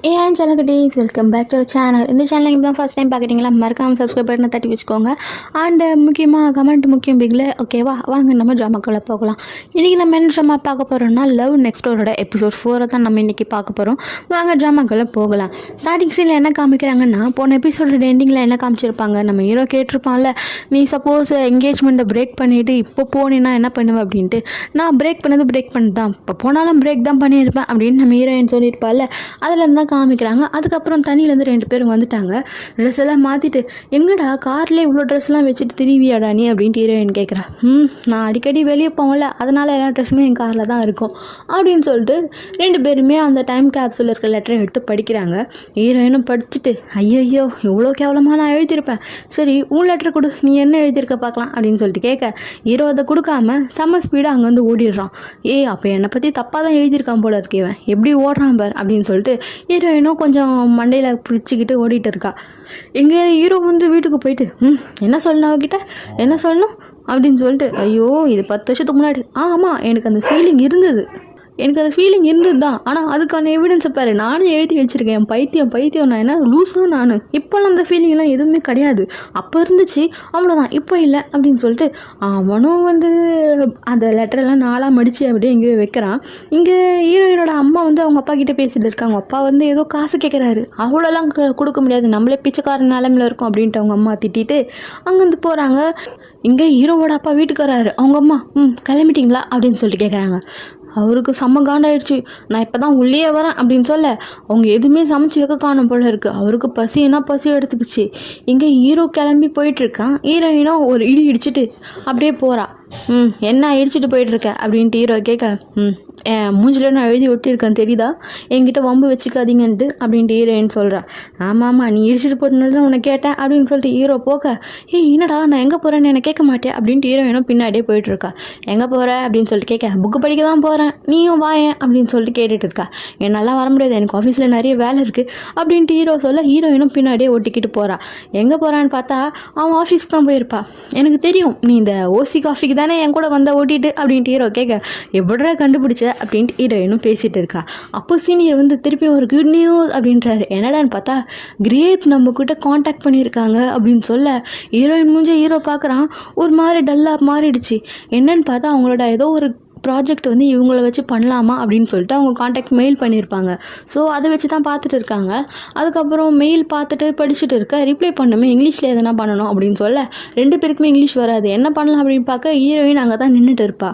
ஏன் செலகுட்டீஸ் welcome back to channel. இந்த channel இப்போ தான் ஃபஸ்ட் டைம் பார்க்குறீங்களா, மறக்காமல் சப்ஸ்கிரைப் பட்டனை தட்டி வச்சுக்கோங்க. அண்டு முக்கியமாக கமெண்ட் முக்கியம் பிகில். ஓகேவா, வாங்க நம்ம ட்ராமாக்குள்ளே போகலாம். இன்றைக்கி நம்ம என்ன ட்ராமா பார்க்க போகிறோம்னா லவ் நெக்ஸ்ட் டோரோட எபிசோட் 4 தான் நம்ம இன்றைக்கி பார்க்க போகிறோம். வாங்க ட்ராமாக்குள்ளே போகலாம். ஸ்டார்டிங் சீனில் என்ன காமிக்கிறாங்கன்னா, போன எபிசோடோட எண்டிங்கில் என்ன காமிச்சிருப்பாங்க, நம்ம ஹீரோ கேட்டிருப்பான்ல, நீ சப்போஸ் என்கேஜ்மெண்ட்டை பிரேக் பண்ணிவிட்டு இப்போ போனேன்னா என்ன பண்ணுவேன் அப்படின்ட்டு. நான் பிரேக் பண்ணது தான், இப்போ போனாலும் பிரேக் தான் பண்ணியிருப்பேன் அப்படின்னு நம்ம ஹீரோயின் சொல்லியிருப்பாள். அதில் இருந்தால் காமிக்கிறாங்க. அதுக்கப்புறம் தண்ணியிலேருந்து 2 பேரும் வந்துட்டாங்க. ட்ரெஸ் எல்லாம் மாற்றிட்டு, எங்கடா கார்லேயே இவ்வளோ ட்ரெஸ்லாம் வச்சுட்டு திரிவியாடா நீ அப்படின்ட்டு ஹீரோயின் கேட்குறா. நான் அடிக்கடி வெளியே போகல, அதனால் எல்லா ட்ரெஸ்ஸுமே என் காரில் தான் இருக்கும் அப்படின்னு சொல்லிட்டு 2 பேருமே அந்த டைம் கேப்சூலில் இருக்கிற லெட்டரை எடுத்து படிக்கிறாங்க. ஹீரோயினும் படிச்சுட்டு, ஐயோ இவ்வளோ கேவலமாக நான் எழுதியிருப்பேன், சரி உன் லெட்டர் கொடு, நீ என்ன எழுதியிருக்க பார்க்கலாம் அப்படின்னு சொல்லிட்டு கேட்க, ஹீரோ அதை கொடுக்காம செம்ம ஸ்பீடாக அங்கே வந்து ஓடிடுறான். அப்போ என்னை பற்றி தப்பாக தான் எழுதியிருக்கான் போல இருக்கேவன், எப்படி ஓடுறான் பார் அப்படின்னு சொல்லிட்டு ஹீரோயினும் கொஞ்சம் மண்டையில் பிடிச்சிக்கிட்டு ஓடிட்டு இருக்கா. எங்கே ஹீரோ வந்து வீட்டுக்கு போயிட்டு, என்ன சொல்லணும் அவகிட்ட, என்ன சொல்லணும் அப்படின்னு சொல்லிட்டு, ஐயோ இது 10 வருஷத்துக்கு முன்னாடி, ஆமாம் எனக்கு அந்த ஃபீலிங் இருந்தது தான், ஆனால் அதுக்கான எவிடன்ஸை பாரு, நானும் எழுதி வச்சுருக்கேன், என் பைத்தியம் நான் என்ன லூஸாக நான், இப்போல்லாம் அந்த ஃபீலிங்லாம் எதுவுமே கிடையாது, அப்போ இருந்துச்சு அவ்வளோதான், இப்போ இல்லை அப்படின்னு சொல்லிட்டு அவனும் வந்து அந்த லெட்டரெல்லாம் 4ஆக மடித்து அப்படியே எங்கேயோ வைக்கிறான். இங்கே ஹீரோயினோட அம்மா வந்து அவங்க அப்பா கிட்டே பேசிகிட்டு இருக்காங்க. அப்பா வந்து ஏதோ காசு கேட்குறாரு, அவ்வளோலாம் கொடுக்க முடியாது, நம்மளே பிச்சைக்கார நிலமையில் இருக்கோம் அப்படின்ட்டு அவங்க அம்மா திட்டிட்டு அங்கேருந்து போகிறாங்க. இங்கே ஹீரோவோட அப்பா வீட்டுக்கு வராரு. அவங்க அம்மா கிளம்பிட்டிங்களா அப்படின்னு சொல்லிட்டு கேட்குறாங்க. அவருக்கு செம்ம காண்டாயிடுச்சு. நான் இப்போ தான் உள்ளே வரேன் அப்படின்னு சொல்ல, அவங்க எதுவுமே சமைச்சு வைக்க காணும் போல இருக்குது. அவருக்கு பசி எடுத்துக்கிச்சு. இங்கே ஹீரோ கிளம்பி போயிட்டுருக்கான். ஹீரோயினும் ஒரு இடி இடிச்சிட்டு அப்படியே போகிறா. என்ன இடிச்சிட்டு போயிட்டுருக்க அப்படின்ட்டு ஹீரோ கேட்க, மூஞ்சில் நான் எழுதி ஒட்டியிருக்கேன் தெரியுதா, என்கிட்ட வம்பு வச்சுக்காதீங்கன்ட்டு அப்படின்ட்டு ஹீரோயின் சொல்கிறா. ஆமாம் நீ இடிச்சிட்டு போகிறதுனால உன்னை கேட்டேன் அப்படின்னு சொல்லிட்டு ஹீரோ போக, என்னடா நான் எங்கே போகிறேன்னு எனக்கு கேட்க மாட்டேன் அப்படின்ட்டு ஹீரோயினும் பின்னாடியே போயிட்டுருக்கா. எங்கே போகிற அப்படின்னு சொல்லிட்டு கேட்க, புக்கு படிக்க தான் போகிறேன், நீயும் வாயேன் அப்படின்னு சொல்லிட்டு கேட்டுட்டு இருக்கா. என்னால் வர முடியாது, எனக்கு ஆஃபீஸில் நிறைய வேலை இருக்குது அப்படின்ட்டு ஹீரோ சொல்ல, ஹீரோயினும் பின்னாடியே ஒட்டிக்கிட்டு போகிறா. எங்கே போகிறான்னு பார்த்தா அவன் ஆஃபீஸ்க்கு தான் போயிருப்பா. எனக்கு தெரியும் நீ இந்த ஓசி காஃபிக்கு தானே என் கூட வந்த ஓட்டிட்டு அப்படின்ட்டு ஹீரோ கேட்க, எப்படிடா கண்டுபிடிச்ச அப்படின்ட்டு ஹீரோயினும் பேசிகிட்டு இருக்கா. அப்போ சீனியர் வந்து திருப்பி ஒரு குட் நியூஸ் அப்படின்றாரு. என்னடான்னு பார்த்தா கிரேப் நம்ம கிட்ட காண்டாக்ட் பண்ணியிருக்காங்க அப்படின்னு சொல்ல, ஹீரோயின் மூஞ்சி ஹீரோ பார்க்குறான். ஒரு மாதிரி டல்லாக மாறிடுச்சு. என்னன்னு பார்த்தா அவங்களோட ஏதோ ஒரு ப்ராஜெக்ட் வந்து இவங்கள வச்சு பண்ணலாமா அப்படின்னு சொல்லிட்டு அவங்க காண்டாக்ட் மெயில் பண்ணியிருப்பாங்க. ஸோ அதை வச்சு தான் பார்த்துட்டு இருக்காங்க. அதுக்கப்புறம் மெயில் பார்த்துட்டு படிச்சுட்டு இருக்க, ரிப்ளை பண்ணுமே இங்கிலீஷில் எதனா பண்ணணும் அப்படின்னு சொல்ல, 2 பேருக்குமே இங்கிலீஷ் வராது, என்ன பண்ணலாம் அப்படின்னு பார்க்க ஹீரோயின் அங்கே தான் நின்றுட்டு இருப்பா.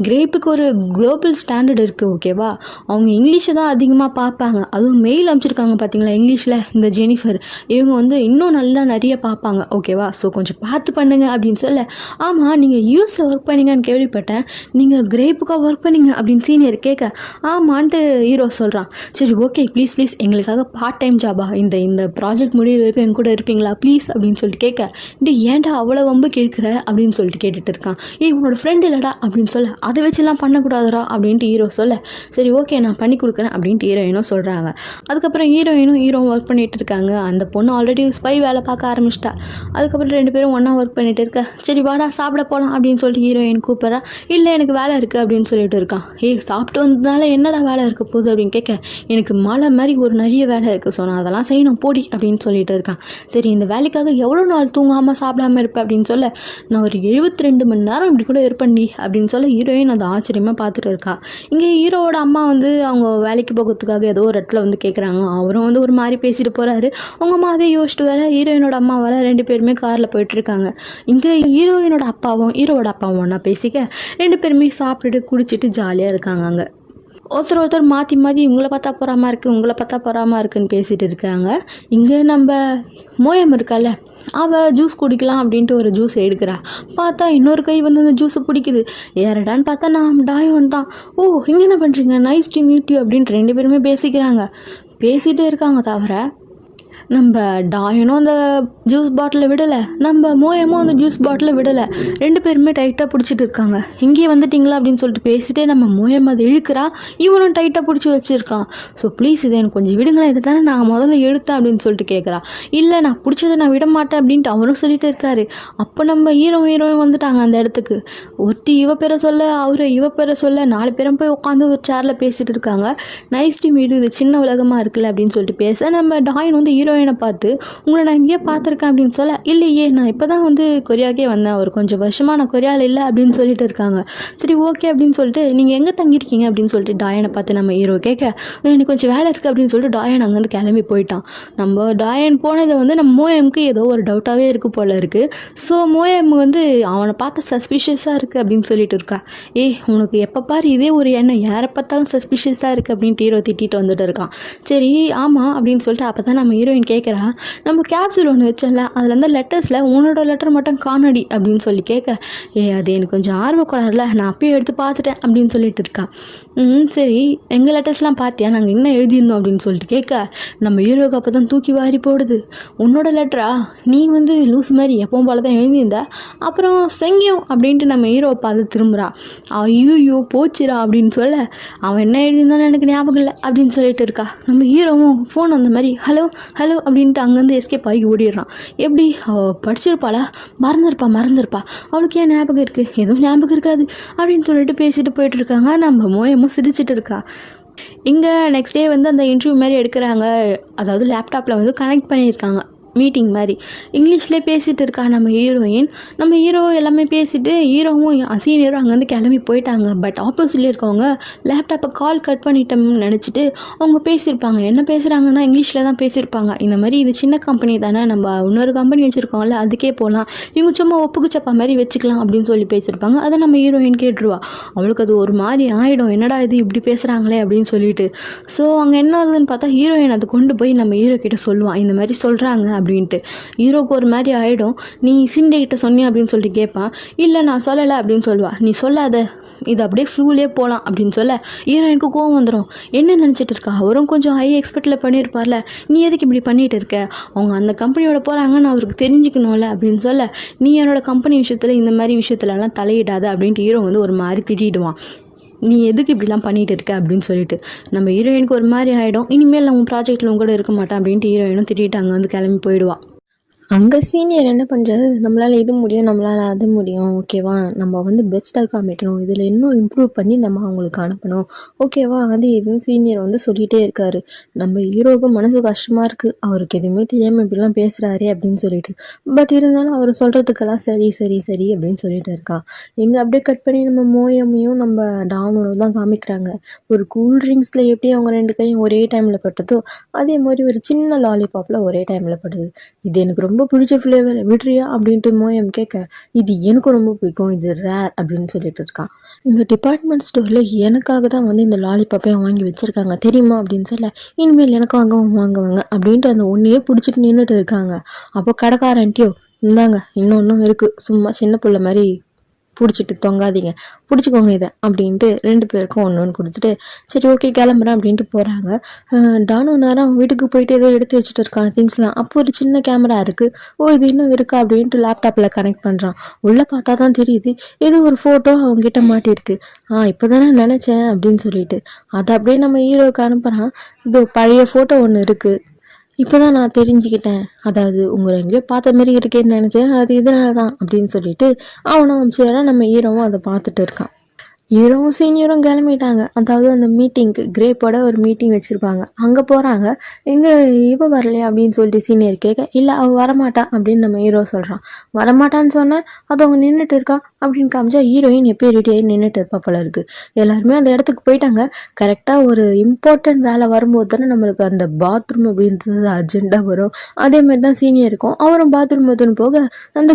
கிரேப்புக்கு ஒரு குளோபல் ஸ்டாண்டர்ட் இருக்குது, ஓகேவா, அவங்க இங்கிலீஷை தான் அதிகமாக பார்ப்பாங்க. அதுவும் மெயில் அனுப்பிச்சிருக்காங்க பார்த்தீங்களா இங்கிலீஷில், இந்த ஜெனிஃபர் இவங்க வந்து இன்னும் நல்லா நிறைய பார்ப்பாங்க, ஓகேவா, ஸோ கொஞ்சம் பார்த்து பண்ணுங்க அப்படின்னு சொல்ல, ஆமாம் நீங்கள் யூஎஸில் ஒர்க் பண்ணீங்கன்னு கேள்விப்பட்டேன், நீங்கள் கிரேப்புக்காக ஒர்க் பண்ணிங்க அப்படின்னு சீனியர் கேட்க, ஆமான்ட்டு ஹீரோ சொல்கிறான். சரி ஓகே ப்ளீஸ் எங்களுக்காக பார்ட் டைம் ஜாபா, இந்த ப்ராஜெக்ட் முடிவு வரைக்கும் என் கூட இருப்பீங்களா ப்ளீஸ் அப்படின்னு சொல்லிட்டு கேட்க, ஏன்டா அவ்வளோ வம்பு கேட்குற அப்படின்னு சொல்லிட்டு கேட்டுட்டு இருக்கான். உன்னோட ஃப்ரெண்ட் இல்லைடா அப்படின்னு சொல்ல, அதை வச்சுலாம் பண்ணக்கூடாதுரா அப்படின்ட்டு ஹீரோ சொல்ல, சரி ஓகே நான் பண்ணி கொடுக்குறேன் அப்படின்ட்டு ஹீரோயினும் சொல்கிறாங்க. அதுக்கப்புறம் ஹீரோவும் ஒர்க் பண்ணிகிட்டு இருக்காங்க. அந்த பொண்ணு ஆல்ரெடி ஸ்பை வேலை பார்க்க ஆரம்பிச்சிட்டா. அதுக்கப்புறம் 2 பேரும் ஒன்றா ஒர்க் பண்ணிகிட்டு இருக்க, சரி வாடா சாப்பிட போகலாம் அப்படின்னு சொல்லிட்டு ஹீரோயின் கூப்பிட்றா. இல்லை எனக்கு வேலை இருக்குது அப்படின்னு சொல்லிட்டு இருக்கான். சாப்பிட்டு வந்ததுனால என்னடா வேலை இருக்க போகுது அப்படின்னு கேட்க, எனக்கு மழை மாதிரி ஒரு நிறைய வேலை இருக்குது, ஸோ நான் அதெல்லாம் செய்யணும் போடி அப்படின்னு சொல்லிட்டு இருக்கான். சரி இந்த வேலைக்காக எவ்வளோ நாள் தூங்காமல் சாப்பிடாமல் இருப்பேன் அப்படின்னு சொல்ல, நான் ஒரு 72 மணி நேரம் இப்படி கூட இருப்பேன்டி அப்படின்னு சொல்ல, ஹீரோயின் அதை ஆச்சரியமாக பார்த்துட்டு இருக்கா. இங்கே ஹீரோவோட அம்மா வந்து அவங்க வேலைக்கு போகிறதுக்காக ஏதோ ஒரு இடத்துல வந்து கேட்குறாங்க. அவரும் வந்து ஒரு மாதிரி பேசிட்டு போகிறாரு. அவங்க அம்மா அதே யோசிச்சுட்டு வர, ஹீரோயினோட அம்மா வர, 2 பேருமே காரில் போயிட்டுருக்காங்க. இங்கே ஹீரோயினோட அப்பாவும் ஹீரோவோட அப்பாவும் ஒன்றா பேசிக்க, 2 பேருமே சாப்பிட்டுட்டு குடிச்சிட்டு ஜாலியாக இருக்காங்க. அங்கே ஒருத்தர் மாற்றி இவங்கள பார்த்தா பொறாமல் இருக்குன்னு பேசிகிட்டு இருக்காங்க. இங்கே நம்ம மோயம் இருக்கால, அவள் ஜூஸ் குடிக்கலாம் அப்படின்ட்டு ஒரு ஜூஸ் எடுக்கிறா. பார்த்தா இன்னொரு கை வந்து அந்த ஜூஸை பிடிக்குது. ஏறடான்னு பார்த்தா நான் டாயோன் தான். இங்கே என்ன பண்ணுறீங்க, நைஸ் டு மீட் யூ அப்படின்ட்டு 2 பேருமே பேசிக்கிட்டே இருக்காங்க. தவிர நம்ம டாயனும் அந்த ஜூஸ் பாட்டிலை விடலை, நம்ம மோயமும் அந்த ஜூஸ் பாட்டிலை விடலை. 2 பேருமே டைட்டாக பிடிச்சிட்டு இருக்காங்க. இங்கேயே வந்துட்டிங்களா அப்படின்னு சொல்லிட்டு பேசிட்டே நம்ம மோயம் அதை இழுக்கிறா, இவனும் டைட்டாக பிடிச்சி வச்சுருக்கான். ஸோ ப்ளீஸ் இதை எனக்கு கொஞ்சம் விடுங்களேன், இதை தானே நான் முதல்ல எடுத்தேன் அப்படின்னு சொல்லிட்டு கேட்குறா. இல்லை நான் பிடிச்சதை நான் விட மாட்டேன் அப்படின்ட்டு அவரும் சொல்லிட்டு இருக்காரு. அப்போ நம்ம ஹீரோயின் வந்துட்டாங்க அந்த இடத்துக்கு. ஒருத்தி இவ பேரை சொல்ல, அவரு இவ பேரை சொல்ல, 4 பேரும் போய் உட்காந்து ஒரு சேரில் பேசிகிட்டு இருக்காங்க. நைஸ் டு மீட் யூ, இது சின்ன உலகமாக இருக்குல்ல அப்படின்னு சொல்லிட்டு பேச, நம்ம டாயின் வந்து ஹீரோயினை பார்த்து உங்களை நான் இங்கேயே பார்த்துருக்கேன் அப்படின்னு சொல்ல, இல்லையே நான் இப்போ தான் வந்து கொரியாக்கே வந்தேன், ஒரு கொஞ்சம் வருஷமாக நான் கொரியாவில் இல்லை அப்படின்னு சொல்லிட்டு இருக்காங்க. சரி ஓகே அப்படின்னு சொல்லிட்டு நீங்கள் எங்கே தங்கியிருக்கீங்க அப்படின்னு சொல்லிட்டு டாயனை பார்த்து நம்ம ஹீரோ கேட்க, எனக்கு கொஞ்சம் வேலை இருக்குது அப்படின்னு சொல்லிட்டு டாயன் அங்கேருந்து கிளம்பி போயிட்டான். நம்ம டாயன் போனதை வந்து நம்ம மோயமுக்கு ஏதோ ஒரு டவுட்டாகவே இருக்குது போல இருக்குது. ஸோ மோயம் வந்து அவனை பார்த்து சஸ்பிஷியஸாக இருக்குது அப்படின்னு சொல்லிட்டு இருக்கா. உனக்கு எப்போ பாரு இதே ஒரு எண்ணம், யாரை பார்த்தாலும் சஸ்பிஷியஸாக இருக்குது அப்படின்ட்டு ஹீரோ திட்டிட்டு வந்துட்டு இருக்கான். சரி ஆமாம் அப்படின்னு சொல்லிட்டு அப்போ தான் நம்ம ஹீரோயின் கேட்குறா, நம்ம கேப்சூல் ஒன்று வச்சோம்ல, அதில் இருந்த லெட்டர்ஸில் உன்னோட லெட்டர் மட்டும் காணடி அப்படின்னு சொல்லி கேட்க, அது எனக்கு கொஞ்சம் ஆர்வக்கோளாறுல நான் அப்பயே எடுத்து பார்த்துட்டேன் அப்படின்னு சொல்லிட்டு இருக்கா. சரி எங்கள் லெட்டர்ஸ்லாம் பார்த்தியா, நாங்கள் என்ன எழுதியிருந்தோம் அப்படின்னு சொல்லிட்டு கேட்க, நம்ம ஹீரோக்கு அப்போ தான் தூக்கி வாரி போடுது. உன்னோட லெட்டரா, நீ வந்து லூஸ் மாதிரி எப்பவும் போல தான் எழுதியிருந்த, அப்புறம் செங்கியும் அப்படின்ட்டு நம்ம ஹீரோவை பார்த்து திரும்புகிறான். ஐயோ போச்சுரா அப்படின்னு சொல்ல, அவன் என்ன எழுதியிருந்தாலும் எனக்கு ஞாபகம் இல்லை அப்படின்னு சொல்லிட்டு இருக்கா. நம்ம ஹீரோவும் ஃபோன் அந்த மாதிரி ஹலோ ஹலோ அப்படின்ட்டு அங்கேருந்து எஸ்கேப் ஆகி ஓடிடுறான். எப்படி அவள் படிச்சிருப்பாளா, மறந்துருப்பா, அவளுக்கு ஏன் ஞாபகம் இருக்குது, எதுவும் ஞாபகம் இருக்காது அப்படின்னு சொல்லிட்டு பேசிட்டு போயிட்டு இருக்காங்க. நம்ம மோயமும் சிரிச்சிட்டு இருக்கா. இங்கே நெக்ஸ்ட் டே வந்து அந்த இன்டர்வியூ மாதிரி எடுக்கிறாங்க, அதாவது லேப்டாப்பில் வந்து கனெக்ட் பண்ணியிருக்காங்க மீட்டிங் மாதிரி. இங்கிலீஷ்லேயே பேசிகிட்டு இருக்கா நம்ம ஹீரோயின். நம்ம ஹீரோ எல்லாமே பேசிவிட்டு ஹீரோவும் சீனியரும் அங்கேருந்து கிளம்பி போயிட்டாங்க. பட் ஆப்போசிட்லேயே இருக்கவங்க லேப்டாப்பை கால் கட் பண்ணிட்டோம்னு நினச்சிட்டு அவங்க பேசியிருப்பாங்க. என்ன பேசுகிறாங்கன்னா இங்கிலீஷில் தான் பேசியிருப்பாங்க. இந்த மாதிரி இது சின்ன கம்பெனி தானே, நம்ம இன்னொரு கம்பெனி வச்சுருக்கோம்ல, அதுக்கே போகலாம், இவங்க சும்மா ஒப்புக்குச்சப்பா மாதிரி வச்சுக்கலாம் அப்படின்னு சொல்லி பேசியிருப்பாங்க. அதை நம்ம ஹீரோயின் கேட்டுருவா. அவளுக்கு அது ஒரு மாதிரி ஆகிடும், என்னடா இது இப்படி பேசுகிறாங்களே அப்படின்னு சொல்லிட்டு. ஸோ அங்கே என்ன ஆகுதுன்னு பார்த்தா ஹீரோயின் அதை கொண்டு போய் நம்ம ஹீரோ கிட்ட சொல்லுவான், இந்த மாதிரி சொல்கிறாங்க அப்படின்ட்டு. ஹீரோக்கு ஒரு மாதிரி ஆகிடும். நீ சிண்டே கிட்ட சொன்னியா அப்படின்னு சொல்லிட்டு கேட்பான். இல்லை நான் சொல்லலை அப்படின்னு சொல்லுவா. நீ சொல்லாத, இது அப்படியே ஃப்ளூலே போகலாம் அப்படின்னு சொல்ல ஹீரோயினுக்கு கோவம் வந்துடும். என்ன நினச்சிட்டு இருக்கா, அவரும் கொஞ்சம் ஹை எக்ஸ்பெக்டில் பண்ணியிருப்பார்ல, நீ எதுக்கு இப்படி பண்ணிகிட்டு இருக்க, அவங்க அந்த கம்பெனியோட போகிறாங்கன்னு அவருக்கு தெரிஞ்சுக்கணும்ல அப்படின்னு சொல்ல, நீ என்னோட கம்பெனி விஷயத்தில் இந்த மாதிரி விஷயத்துலலாம் தலையிடாத அப்படின்ட்டு ஹீரோ வந்து ஒரு மாதிரி திட்டிடுவான். நீ எதுக்கு இப்படிலாம் பண்ணிகிட்டு இருக்க அப்படின்னு சொல்லிட்டு நம்ம ஹீரோயினுக்கு ஒரு மாதிரி ஆகிடும். இனிமேல் நம்ம ப்ராஜெக்டில் உங்க கூட இருக்க மாட்டேன் அப்படின்ட்டு ஹீரோயினும் திட்டிட்டு அங்கே வந்து கிளம்பி போயிடுவான். அங்கே சீனியர் என்ன பண்ணுறது, நம்மளால் இது முடியும், நம்மளால் அது முடியும், ஓகேவா, நம்ம வந்து பெஸ்ட்டாக காமிக்கணும், இதில் இன்னும் இம்ப்ரூவ் பண்ணி நம்ம அவங்களுக்கு அனுப்பணும், ஓகேவா, அது இதுன்னு சீனியர் வந்து சொல்லிகிட்டே இருக்காரு. நம்ம ஹீரோவுக்கு மனசு கஷ்டமாக இருக்குது, அவருக்கு எதுவுமே தெரியாமல் இப்படிலாம் பேசுகிறாரே அப்படின்னு சொல்லிட்டு. பட் இருந்தாலும் அவர் சொல்கிறதுக்கெல்லாம் சரி சரி சரி அப்படின்னு சொல்லிட்டு இருக்கா. எங்கே அப்படியே கட் பண்ணி நம்ம மோயமையும் நம்ம டானோட தான் காமிக்கிறாங்க. ஒரு கூல் ட்ரிங்க்ஸில் எப்படி அவங்க 2 கையும் ஒரே டைமில் பட்டதோ அதே மாதிரி ஒரு சின்ன லாலிபாப்பில் ஒரே டைமில் படுது. இது எனக்கு ரொம்ப பிடிச்ச ஃப்ளேவர், விட்ரியா அப்படின்ட்டு மோயம் கேட்க, இது எனக்கு ரொம்ப பிடிக்கும், இது ரேர் அப்படின்னு சொல்லிட்டு இருக்கான். இந்த டிபார்ட்மெண்ட் ஸ்டோரில் எனக்காக தான் வந்து இந்த லாலிபாப்பையும் வாங்கி வச்சுருக்காங்க தெரியுமா அப்படின்னு சொல்ல, இனிமேல் எனக்காக வாங்குவாங்க அப்படின்ட்டு அந்த ஒன்றையே பிடிச்சிட்டு நின்றுட்டு இருக்காங்க. அப்போ கடைக்காரன்ட்டியோ, இந்தாங்க இன்னொன்றும் இருக்குது, சும்மா சின்ன பிள்ளை மாதிரி பிடிச்சிட்டு தொங்காதீங்க, பிடிச்சிக்கோங்க இதை அப்படின்ட்டு 2 பேருக்கும் ஒன்று கொடுத்துட்டு சரி ஓகே கிளம்புறேன் அப்படின்ட்டு போகிறாங்க. டானோ நேரம் வீட்டுக்கு போயிட்டு ஏதோ எடுத்து வச்சுட்டு இருக்கான் திங்ஸ்லாம். அப்போ ஒரு சின்ன கேமரா இருக்குது, இது இன்னும் இருக்கா அப்படின்ட்டு லேப்டாப்பில் கனெக்ட் பண்ணுறான். உள்ளே பார்த்தா தான் தெரியுது ஏதோ ஒரு ஃபோட்டோ அவங்ககிட்ட மாட்டியிருக்கு. இப்போ தானே நினச்சேன் அப்படின்னு சொல்லிட்டு அதை அப்படியே நம்ம ஹீரோவுக்கு அனுப்புகிறான். இது பழைய ஃபோட்டோ ஒன்று இருக்குது, இப்போ தான் நான் தெரிஞ்சுக்கிட்டேன், அதாவது உங்களை எங்கேயோ பார்த்த மாதிரி இருக்கேன்னு நினச்சேன், அது இதனால தான் அப்படின்னு சொல்லிட்டு அவனும் அமிச்சுனா நம்ம ஹீரோவும் அதை பார்த்துட்டு இருக்கான். ஹீரோவும் சீனியரும் கிளம்பிட்டாங்க. அதாவது அந்த மீட்டிங்க்கு கிரேப்போட ஒரு மீட்டிங் வச்சுருப்பாங்க, அங்கே போகிறாங்க. எங்கே இவ வரலையா அப்படின்னு சொல்லிட்டு சீனியர் கேட்க, இல்லை அவள் வரமாட்டா அப்படின்னு நம்ம ஹீரோ சொல்கிறான். வரமாட்டான்னு சொன்னேன், அது அவங்க நின்றுட்டு இருக்கா அப்படின்னு காமிச்சா ஹீரோயின் எப்போ ரெடியாகி நின்றுட்டு இருப்பா போல இருக்குது. எல்லாருமே அந்த இடத்துக்கு போயிட்டாங்க. கரெக்டாக ஒரு இம்பார்ட்டன்ட் வேலை வரும்போது தானே நம்மளுக்கு அந்த பாத்ரூம் அப்படின்றது அர்ஜெண்ட்டாக வரும். அதேமாதிரி தான் சீனியருக்கும், அவரும் பாத்ரூம் எதுன்னு போக அந்த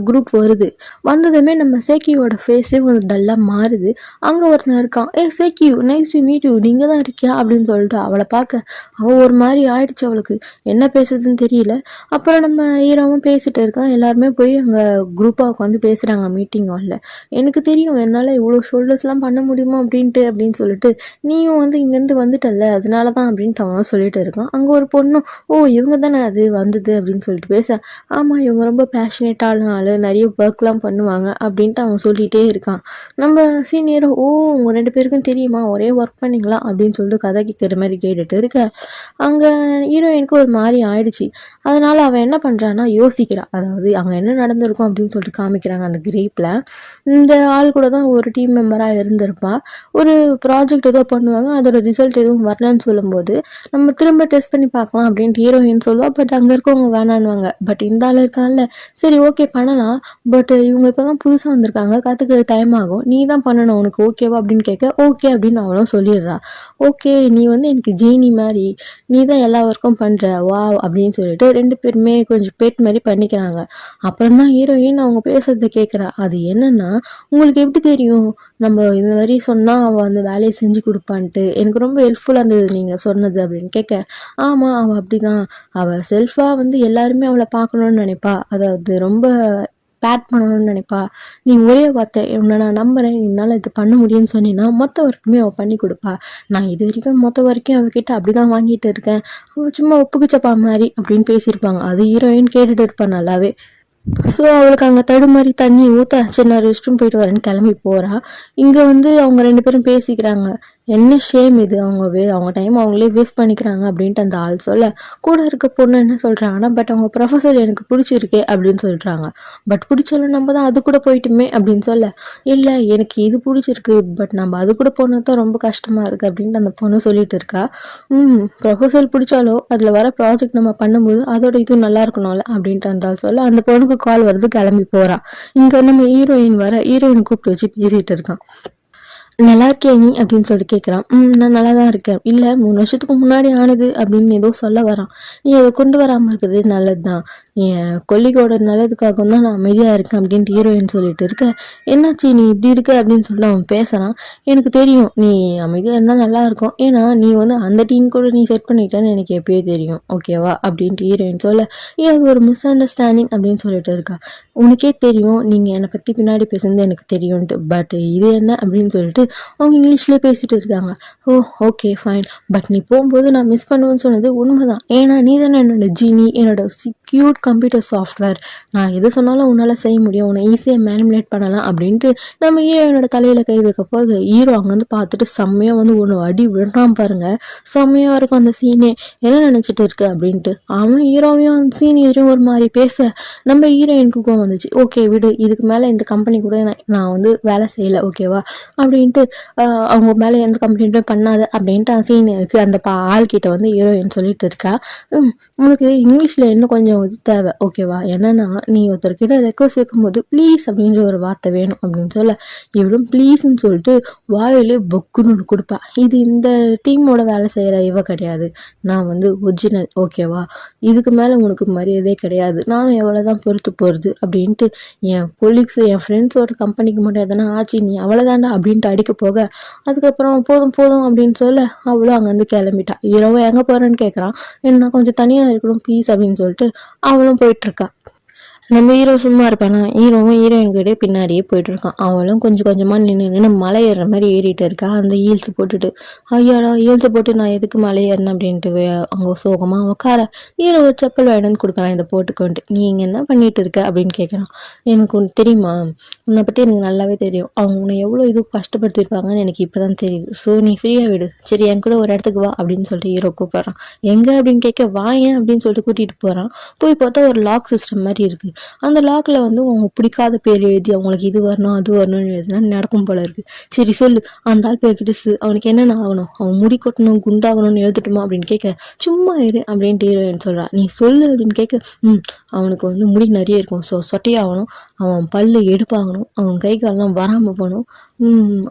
குரூப் வருது. வந்ததுமே நம்ம சேக்கியோட ஃபேஸே ஒரு டல்லாக மாறுது. வருது. அங்கே ஒருத்தன் இருக்கான். சேக்யூ நைஸ் டு மீட் யூ, நீங்கள் தான் இருக்கியா அப்படின்னு சொல்லிட்டு அவளை பார்க்க அவள் ஒரு மாதிரி ஆயிடுச்சு. அவளுக்கு என்ன பேசுறதுன்னு தெரியல. அப்புறம் நம்ம ஹீரோவும் பேசிட்டு இருக்கான். எல்லாருமே போய் அங்கே குரூப்பாக உட்காந்து பேசுகிறாங்க மீட்டிங் ஹாலில். எனக்கு தெரியும் என்னால் இவ்வளோ ஷோல்டர்ஸ்லாம் பண்ண முடியுமா அப்படின்ட்டு அப்படின்னு சொல்லிட்டு, நீயும் வந்து இங்கேருந்து வந்துட்டல்ல அதனால தான் அப்படின்ட்டு அவன் சொல்லிட்டு இருக்கான். அங்கே ஒரு பொண்ணும் இவங்க தானே அது வந்தது அப்படின்னு சொல்லிட்டு பேச, ஆமாம் இவங்க ரொம்ப பேஷனேட்டான ஆள், நிறைய ஒர்க்லாம் பண்ணுவாங்க அப்படின்ட்டு அவன் சொல்லிகிட்டே இருக்கான். நம்ம சீனியரும் உங்கள் 2 பேருக்கும் தெரியுமா, ஒரே ஒர்க் பண்ணிங்களா அப்படின்னு சொல்லிட்டு கதை கேட்குற மாதிரி கேட்டுட்டு இருக்க, அங்கே ஹீரோயினுக்கு ஒரு மாதிரி ஆயிடுச்சு. அதனால் அவன் என்ன பண்ணுறான்னா யோசிக்கிறா. அதாவது அங்கே என்ன நடந்திருக்கும் அப்படின்னு சொல்லிட்டு காமிக்கிறாங்க அந்த கிரேப்பில். இந்த ஆள் கூட தான் ஒரு டீம் மெம்பராக இருந்திருப்பா. ஒரு ப்ராஜெக்ட் ஏதோ பண்ணுவாங்க, அதோட ரிசல்ட் எதுவும் வரலன்னு சொல்லும்போது நம்ம திரும்ப டெஸ்ட் பண்ணி பார்க்கலாம் அப்படின்ட்டு ஹீரோயின் சொல்லுவா. பட் அங்கே இருக்கவங்க வேணான்னுவாங்க. பட் இந்த ஆள் இருக்கான்ல, சரி ஓகே பண்ணலாம், பட் இவங்க இப்போ தான் புதுசாக வந்திருக்காங்க, கற்றுக்க டைம் ஆகும், நீ தான் பண்ணணும், உனக்கு ஓகேவா அப்படின்னு கேட்க, ஓகே அப்படின்னு அவளும் சொல்லிடுறா. ஓகே நீ வந்து எனக்கு ஜீனி மாதிரி, நீ தான் எல்லா ஒர்க்கும் பண்ணுற, வா அப்படின்னு சொல்லிட்டு 2 பேருமே கொஞ்சம் பேட் மாதிரி பண்ணிக்கிறாங்க. அப்புறம் தான் ஹீரோயின் அவங்க பேசுறதை கேட்குறா. அது என்னன்னா, உங்களுக்கு எப்படி தெரியும் நம்ம இது மாதிரி சொன்னால் அவள் அந்த வேலையை செஞ்சு கொடுப்பான்ட்டு, எனக்கு ரொம்ப ஹெல்ப்ஃபுல்லாக இருந்தது நீங்கள் சொன்னது அப்படின்னு கேட்க, ஆமாம் அவள் அப்படி தான், அவள் செல்ஃபாக வந்து எல்லாருமே அவளை பார்க்கணுன்னு நினைப்பா, அதாவது ரொம்ப பேட் பண்ணணும்னு நினைப்பா. நீ ஒரே வார்த்தை உன்னை நான் நம்புகிறேன், என்னால் இது பண்ண முடியும்னு சொன்னீங்கன்னா மொத்த வரைக்குமே அவள் பண்ணி கொடுப்பா. நான் இது வரைக்கும் மொத்த வரைக்கும் அவகிட்ட அப்படி தான் வாங்கிட்டு இருக்கேன், அவள் சும்மா ஒப்புக்குச்சப்பா மாதிரி அப்படின்னு பேசியிருப்பாங்க. அது ஹீரோயின் கேட்டுட்டு இருப்பான் நல்லாவே. ஸோ அவளுக்கு அங்கே தடுமாறி தண்ணி ஊற்ற, சரி நான் ரெஸ்ட் ரூம் போயிட்டு வரேன்னு கிளம்பி போகிறா. இங்கே வந்து அவங்க 2 பேரும் பேசிக்கிறாங்க. என்ன ஷேம் இது, அவங்க டைம் அவங்களே வேஸ்ட் பண்ணிக்கிறாங்க அப்படின்ட்டு அந்த ஆள் சொல்ல, கூட இருக்க பொண்ணு என்ன சொல்கிறாங்கன்னா, பட் அவங்க ப்ரொஃபஸர் எனக்கு பிடிச்சிருக்கே அப்படின்னு சொல்கிறாங்க. பட் பிடிச்சாலும் நம்ம தான் அது கூட போயிட்டுமே அப்படின்னு சொல்ல, இல்லை எனக்கு இது பிடிச்சிருக்கு, பட் நம்ம அது கூட போனால் தான் ரொம்ப கஷ்டமாக இருக்குது அப்படின்ட்டு அந்த பொண்ணு சொல்லிட்டு இருக்கா. ப்ரொஃபஸர் பிடிச்சாலோ அதில் வர ப்ராஜெக்ட் நம்ம பண்ணும்போது அதோட இது நல்லா இருக்கணும்ல அப்படின்ட்டு அந்த ஆள் சொல்ல, அந்த பொண்ணுக்கு கால் வருது, கிளம்பி போகிறா. இங்கே நம்ம ஹீரோயின் கூப்பிட்டு வச்சு பேசிகிட்டு இருக்கான். நல்லா இருக்கியா நீ அப்படின்னு சொல்லிட்டு கேட்குறான். நான் நல்லா தான் இருக்கேன். இல்லை 3 வருஷத்துக்கு முன்னாடி ஆனது அப்படின்னு ஏதோ சொல்ல வரான். நீ அதை கொண்டு வராமல் இருக்கிறது நல்லது தான், என் கொல்லிக்கோட நல்லதுக்காகவும் தான் நான் அமைதியாக இருக்கேன் அப்படின்ட்டு ஹீரோயின் சொல்லிட்டு இருக்க, என்னாச்சு நீ இப்படி இருக்க அப்படின்னு சொல்லிட்டு அவன் பேசுகிறான். எனக்கு தெரியும் நீ அமைதியாக இருந்தால் நல்லா இருக்கும், ஏன்னா நீ வந்து அந்த டீம் கூட நீ செட் பண்ணிட்டேன்னு எனக்கு எப்பயே தெரியும், ஓகேவா அப்படின்ட்டு ஹீரோயின் சொல்ல, எனக்கு ஒரு மிஸ் அண்டர்ஸ்டாண்டிங் அப்படின்னு சொல்லிட்டு இருக்கா. உனக்கே தெரியும் நீங்கள் என்னை பற்றி பின்னாடி பேசுனது எனக்கு தெரியும்ன்ட்டு, பட் இது என்ன அப்படின்னு சொல்லிட்டு அவங்க இங்கிலீஷ்லேயே பேசிட்டு இருக்காங்க. ஓகே ஃபைன், பட் நீ போகும்போது நான் மிஸ் பண்ணுவேன்னு சொன்னது உண்மைதான், ஏன்னா நீ தானே என்னோட ஜீனி, என்னோட சிக்யூட் கம்ப்யூட்டர் சாஃப்ட்வேர், நான் எது சொன்னாலும் உன்னால் செய்ய முடியும், உன்னை ஈஸியாக மேனிமுலேட் பண்ணலாம் அப்படின்ட்டு நம்ம ஹீரோனோட தலையில் கை வைக்க போது ஹீரோ அங்கேருந்து பார்த்துட்டு செம்மையாக வந்து ஒன்று அடி விடுறான் பாருங்க. செம்மையாக இருக்கும் அந்த சீனே. என்ன நினச்சிட்டு இருக்கு அப்படின்ட்டு அவன் ஹீரோவையும் அந்த சீனியரையும் ஒரு மாதிரி பேச, நம்ம ஹீரோயினுக்கு கோவம் வந்துச்சு. ஓகே விடு, இதுக்கு மேலே இந்த கம்பெனி கூட நான் வந்து வேலை செய்யலை, ஓகேவா அப்படின்ட்டு அவங்க மேலே எந்த கம்ப்ளைண்ட்டும் பண்ணாது அப்படின்ட்டு சீனியருக்கு அந்த ஆள்கிட்ட வந்து ஹீரோயின் சொல்லிட்டு இருக்கா. உனக்கு இங்கிலீஷில் இன்னும் கொஞ்சம் இது தேவை, ஓகேவா, என்னன்னா நீ ஒருத்தர்கிட்ட ரெக்வஸ்ட் வைக்கும்போது ப்ளீஸ் அப்படின்ற ஒரு வார்த்தை வேணும் அப்படின்னு சொல்ல, இவளும் ப்ளீஸ்ன்னு சொல்லிட்டு வாயிலே பொக்குன்னு ஒன்று கொடுப்பா. இது இந்த டீமோட வேலை செய்கிற இவ கிடையாது, நான் வந்து ஒரிஜினல், ஓகேவா, இதுக்கு மேலே உனக்கு மரியாதையே கிடையாது, நானும் எவ்வளோ தான் பொறுத்து போகிறது அப்படின்ட்டு என் கொலீக்ஸு என் ஃப்ரெண்ட்ஸோட கம்பெனிக்கு மட்டும் எதனா ஆச்சு நீ அவ்வளோதாண்டா அப்படின்ட்டு அடிக்க போக, அதுக்கப்புறம் போதும் போதும் அப்படின்னு சொல்ல அவளும் அங்கேருந்து கிளம்பிட்டா. ஹீரோவை எங்கே போகிறேன்னு கேட்குறான். என்ன கொஞ்சம் தனியாக இருக்கணும் ப்ளீஸ் அப்படின்னு சொல்லிட்டு அவளும் போயிட்டுருக்கா. நம்ம ஹீரோ சும்மா இருப்பானா, ஹீரோவும் ஹீரோயின் கிட்டே பின்னாடியே போயிட்டு இருக்கான். அவளும் கொஞ்சம் கொஞ்சமாக நின்று மலை ஏறுற மாதிரி ஏறிட்டு இருக்கா, அந்த ஹீல்ஸ் போட்டுட்டு. ஐயாடா ஹீல்ஸை போட்டு நான் எதுக்கு மலை ஏறினேன் அப்படின்ட்டு அங்கே சோகமாக உட்கார, ஹீரோ ஒரு செப்பல் வேணும்னு கொடுக்குறான், இதை போட்டுக்கோன்ட்டு. நீ இங்கே என்ன பண்ணிட்டு இருக்க அப்படின்னு கேட்குறான். எனக்கு ஒன்று தெரியுமா, உன்னை பற்றி எனக்கு நல்லாவே தெரியும், அவங்க உன்னை எவ்வளோ இது கஷ்டப்படுத்திருப்பாங்கன்னு எனக்கு இப்போ தான் தெரியுது, ஸோ நீ ஃப்ரீயாக விடு, சரி என் கூட ஒரு இடத்துக்கு வா அப்படின்னு சொல்லிட்டு ஹீரோ கூப்பிட்றான். எங்கே அப்படின்னு கேட்க, வாயேன் அப்படின்னு சொல்லிட்டு கூட்டிகிட்டு போகிறான். போய் பார்த்தா ஒரு லாக் சிஸ்டம் மாதிரி இருக்குது. அந்த லாக்கில் வந்து அவங்க பிடிக்காத பேர் எழுதி அவங்களுக்கு இது வரணும் அது வரணும்னு எழுதினா நடக்கும் போல இருக்குது. சரி சொல்லு, அந்த ஆள் பேர்கிட்ட அவனுக்கு என்னென்ன ஆகணும், அவன் முடி கொட்டணும் குண்டாகணும்னு எழுதிட்டுமா அப்படின்னு கேட்க, சும்மா இரு அப்படின்ட்டு ஹீரோயின் சொல்கிறா. நீ சொல்லு அப்படின்னு கேட்க, அவனுக்கு வந்து முடி நிறைய இருக்கும், ஸோ சொட்டையாகணும், அவன் பல்லு எடுப்பாகணும், அவன் கை காலெலாம் வராமல் போகணும்,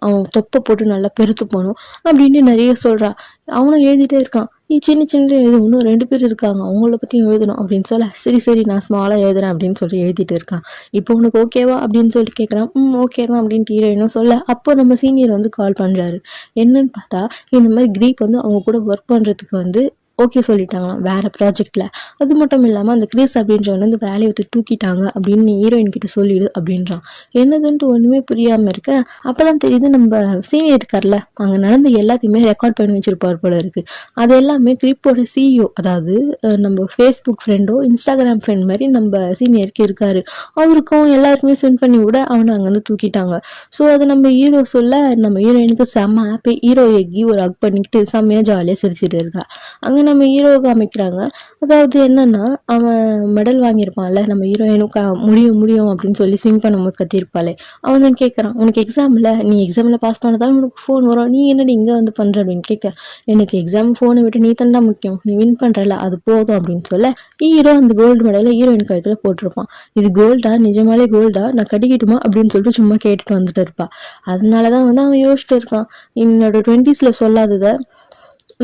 அவன் தொப்பை போட்டு நல்லா பெருத்து போகணும் அப்படின்னு நிறைய சொல்கிறா. அவனும் எழுதிட்டே இருக்கான். சின்ன சின்ன எழுது இன்னும் 2 பேர் இருக்காங்க அவங்கள பற்றியும் எழுதணும் அப்படின்னு சொல்ல சரி சரி நான் ஸ்மாலாக எழுதுறேன் அப்படின்னு சொல்லி எழுதிட்டு இருக்கான். இப்போ உனக்கு ஓகேவா அப்படின்னு சொல்லிட்டு கேட்குறான். ஓகே தான் அப்படின்ட்டு ஹீரோயினும் சொல்ல அப்போ நம்ம சீனியர் வந்து கால் பண்ணுறாரு. என்னன்னு பார்த்தா இந்த மாதிரி கிரீப் வந்து அவங்க கூட ஒர்க் பண்ணுறதுக்கு வந்து ஓகே சொல்லிட்டாங்களாம் வேறு ப்ராஜெக்டில். அது மட்டும் இல்லாமல் அந்த கிறிஸ் அப்படின்றவன் வந்து வேலையை விட்டு தூக்கிட்டாங்க அப்படின்னு நீ ஹீரோயின் கிட்ட சொல்லிடு அப்படின்றான். என்னதுன்ட்டு ஒன்றுமே புரியாமல் இருக்க அப்போ தான் தெரியுது நம்ம சீனியர் இருக்கார்ல அங்கே நடந்த எல்லாத்தையுமே ரெக்கார்ட் பண்ணி வச்சிருப்பார் போல இருக்குது. அது எல்லாமே கிரிப்போட சிஇஓ அதாவது நம்ம ஃபேஸ்புக் ஃப்ரெண்டோ இன்ஸ்டாகிராம் ஃப்ரெண்ட் மாதிரி நம்ம சீனியருக்கு இருக்காரு. அவருக்கும் எல்லாருக்குமே சென்ட் பண்ணி விட அவனை அங்கேருந்து தூக்கிட்டாங்க. ஸோ அது நம்ம ஹீரோ சொல்ல நம்ம ஹீரோயினுக்கு செம்ம ஹாப்பி. ஹீரோ எக்கி ஒரு ஹக் பண்ணிக்கிட்டு செம்மையாக ஜாலியாக சிரிச்சிட்டு இருக்கா. அங்கே நம்ம ஹீரோவை காமிக்கிறாங்க. அதாவது என்னன்னா அவன் மெடல் வாங்கியிருப்பான்ல நம்ம ஹீரோயினும் முடியும் முடியும் அப்படின்னு சொல்லி ஸ்விங் பண்ணும்போது கத்திருப்பாளே அவன் தான் கேட்குறான் உனக்கு எக்ஸாமில் நீ எக்ஸாமில் பாஸ் பண்ணதான் உனக்கு ஃபோன் வரும் நீ என்னடி இங்கே வந்து பண்ணுற அப்படின்னு கேட்க எனக்கு எக்ஸாம் ஃபோனை விட்டு நீ தண்டா முக்கியம் நீ வின் பண்ணுறல அது போதும் அப்படின்னு சொல்ல ஹீரோ அந்த கோல்டு மெடலை ஹீரோயின் கழுத்தில் போட்டிருப்பான். இது கோல்டா நிஜமாலே கோல்டா நான் கட்டிக்கிட்டுமா அப்படின்னு சொல்லிட்டு சும்மா கேட்டுட்டு வந்துட்டு இருப்பா. அதனால தான் வந்து அவன் யோசிச்சுட்டு இருக்கான் என்னோட 20s சொல்லாததை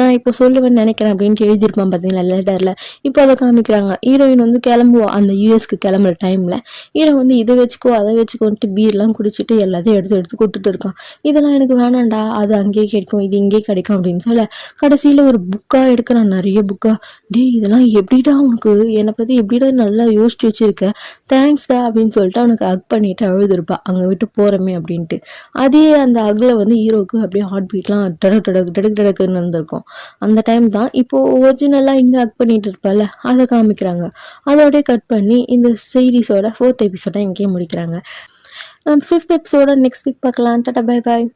நான் இப்போ சொல்லுவேன்னு நினைக்கிறேன் அப்படின்ட்டு எழுதியிருப்பான் பார்த்தீங்களா லெட்டரில். இப்போ அதை காமிக்கிறாங்க. ஹீரோயின் வந்து கிளம்புவோம் அந்த யூஎஸ்க்கு கிளம்புற டைமில் ஹீரோ வந்து இதை வச்சுக்கோ அதை வச்சுக்கோன்ட்டு பீர்லாம் குடிச்சிட்டு எல்லாத்தையும் எடுத்து எடுத்து கொடுத்துட்டு இருக்கான். இதெல்லாம் எனக்கு வேணாண்டா அது அங்கேயே கிடைக்கும் இது இங்கேயே கிடைக்கும் அப்படின்னு சொல்ல கடைசியில் ஒரு புக்காக எடுக்கிறான் நிறைய புக்காக. இதெல்லாம் எப்படிடா உனக்கு என்னை பற்றி எப்படிடா நல்லா யோசிச்சு வச்சுருக்க தேங்க்ஸ்டா அப்படின்னு சொல்லிட்டு அவனுக்கு ஹக் பண்ணிட்டு அழுதுருப்பா அங்கே விட்டு போகிறோமே அப்படின்ட்டு. அதே அந்த ஹக்கில் வந்து ஹீரோவுக்கு அப்படியே ஹார்ட் பீட்லாம் டடக்குன்னு இருந்திருக்கும். அந்த டைம் தான் இப்போ ஒரிஜினலாக இங்கே ஹக் பண்ணிட்டு இருப்பால அதை காமிக்கிறாங்க. அதோடய கட் பண்ணி இந்த சீரீஸோட 4th எபிசோட இங்கேயே முடிக்கிறாங்க. 5th எபிசோட நெக்ஸ்ட் வீக் பார்க்கலாம். Tata bye bye.